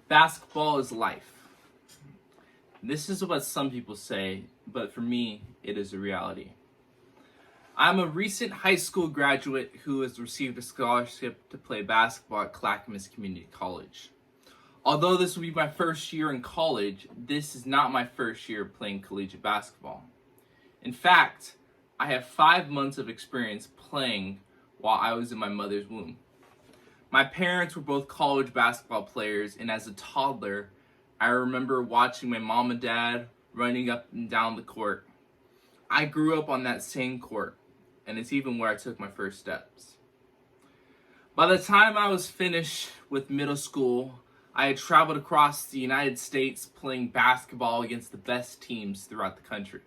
Basketball is life. This is what some people say, but for me, it is a reality. I'm a recent high school graduate who has received a scholarship to play basketball at Clackamas Community College. Although this will be my first year in college, this is not my first year playing collegiate basketball. In fact, I have 5 months of experience playing while I was in my mother's womb. My parents were both college basketball players, and as a toddler, I remember watching my mom and dad running up and down the court. I grew up on that same court, and it's even where I took my first steps. By the time I was finished with middle school, I had traveled across the United States playing basketball against the best teams throughout the country.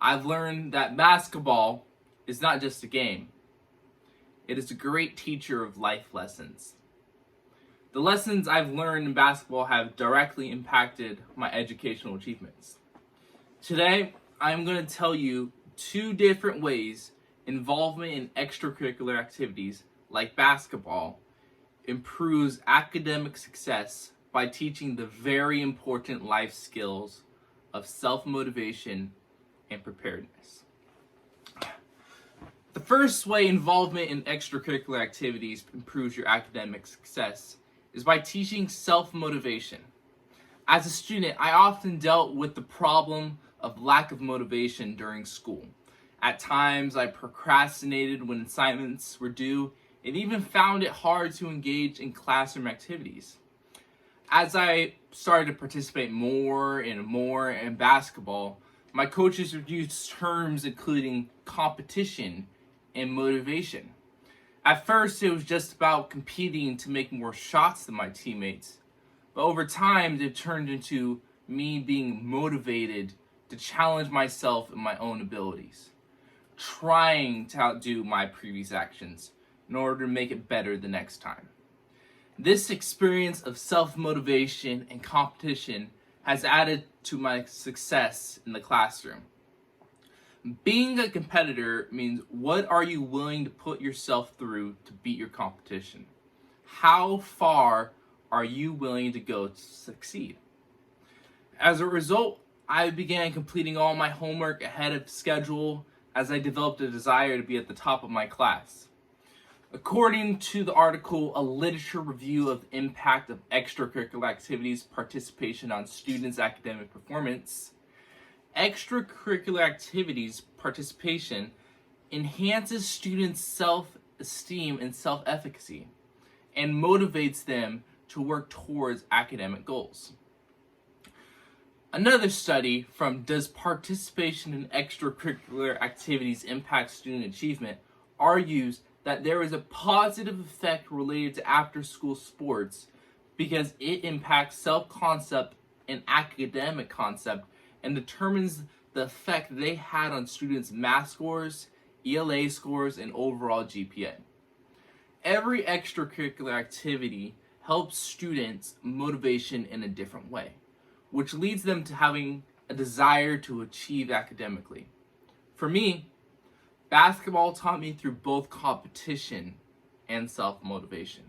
I've learned that basketball is not just a game. It is a great teacher of life lessons. The lessons I've learned in basketball have directly impacted my educational achievements. Today, I'm going to tell you 2 different ways involvement in extracurricular activities like basketball improves academic success by teaching the very important life skills of self-motivation and preparedness. The first way involvement in extracurricular activities improves your academic success is by teaching self-motivation. As a student, I often dealt with the problem of lack of motivation during school. At times, I procrastinated when assignments were due and even found it hard to engage in classroom activities. As I started to participate more and more in basketball, my coaches would use terms including competition and motivation. At first, it was just about competing to make more shots than my teammates, but over time, it turned into me being motivated to challenge myself and my own abilities, trying to outdo my previous actions in order to make it better the next time. This experience of self-motivation and competition has added to my success in the classroom. Being a competitor means what are you willing to put yourself through to beat your competition? How far are you willing to go to succeed? As a result, I began completing all my homework ahead of schedule as I developed a desire to be at the top of my class. According to the article, A Literature Review of the Impact of Extracurricular Activities Participation on Students' Academic Performance, extracurricular activities participation enhances students' self-esteem and self-efficacy and motivates them to work towards academic goals. Another study from Does Participation in Extracurricular Activities Impact Student Achievement argues that there is a positive effect related to after-school sports because it impacts self-concept and academic concept and determines the effect they had on students' math scores, ELA scores, and overall GPA. Every extracurricular activity helps students' motivation in a different way, which leads them to having a desire to achieve academically. For me, basketball taught me through both competition and self-motivation.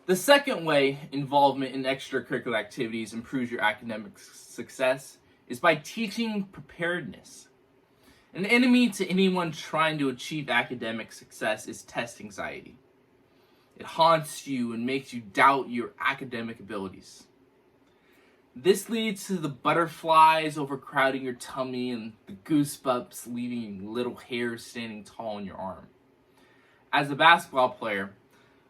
The second way involvement in extracurricular activities improves your academic success is by teaching preparedness. An enemy to anyone trying to achieve academic success is test anxiety. It haunts you and makes you doubt your academic abilities. This leads to the butterflies overcrowding your tummy and the goosebumps leaving little hairs standing tall on your arm. As a basketball player,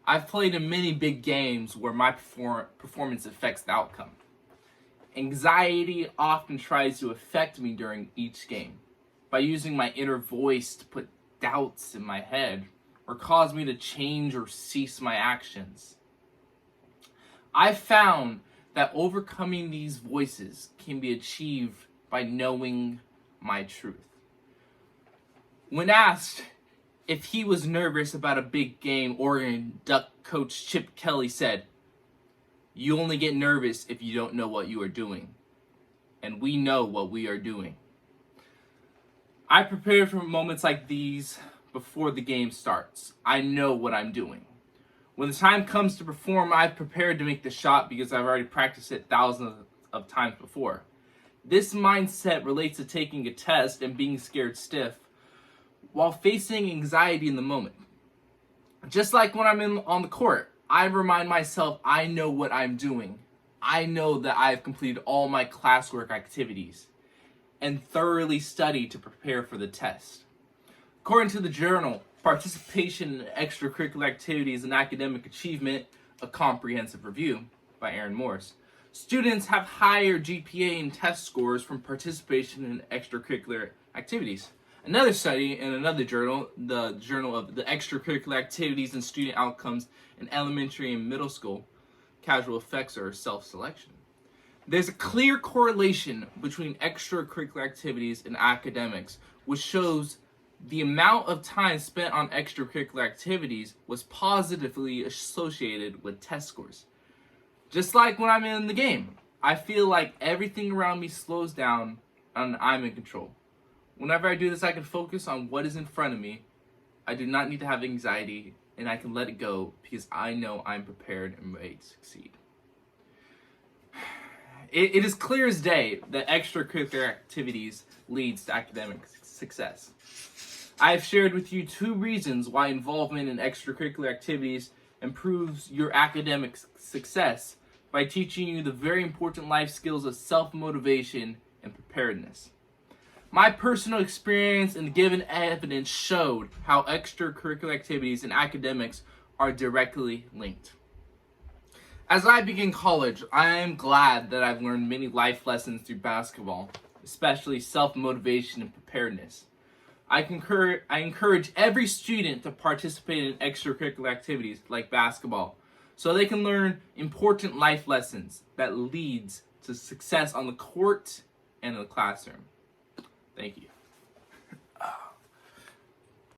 I've played in many big games where my performance affects the outcome. Anxiety often tries to affect me during each game by using my inner voice to put doubts in my head or cause me to change or cease my actions. I've found that overcoming these voices can be achieved by knowing my truth. When asked if he was nervous about a big game, Oregon Duck coach Chip Kelly said, "You only get nervous if you don't know what you are doing. And we know what we are doing." I prepare for moments like these before the game starts. I know what I'm doing. When the time comes to perform, I've prepared to make the shot because I've already practiced it thousands of times before. This mindset relates to taking a test and being scared stiff while facing anxiety in the moment. Just like when I'm on the court, I remind myself I know what I'm doing. I know that I've completed all my classwork activities and thoroughly studied to prepare for the test. According to the journal, Participation in Extracurricular Activities and Academic Achievement, a Comprehensive Review by Aaron Morse, students have higher GPA and test scores from participation in extracurricular activities. Another study in another journal, the Journal of the Extracurricular Activities and Student Outcomes in Elementary and Middle School, Causal Effects or Self-Selection. There's a clear correlation between extracurricular activities and academics, which shows the amount of time spent on extracurricular activities was positively associated with test scores. Just like when I'm in the game, I feel like everything around me slows down and I'm in control. Whenever I do this, I can focus on what is in front of me. I do not need to have anxiety, and I can let it go because I know I'm prepared and ready to succeed. It is clear as day that extracurricular activities leads to academic success. I have shared with you 2 reasons why involvement in extracurricular activities improves your academic success by teaching you the very important life skills of self-motivation and preparedness. My personal experience and given evidence showed how extracurricular activities and academics are directly linked. As I begin college, I am glad that I've learned many life lessons through basketball, especially self-motivation and preparedness. I encourage every student to participate in extracurricular activities like basketball so they can learn important life lessons that leads to success on the court and in the classroom. Thank you.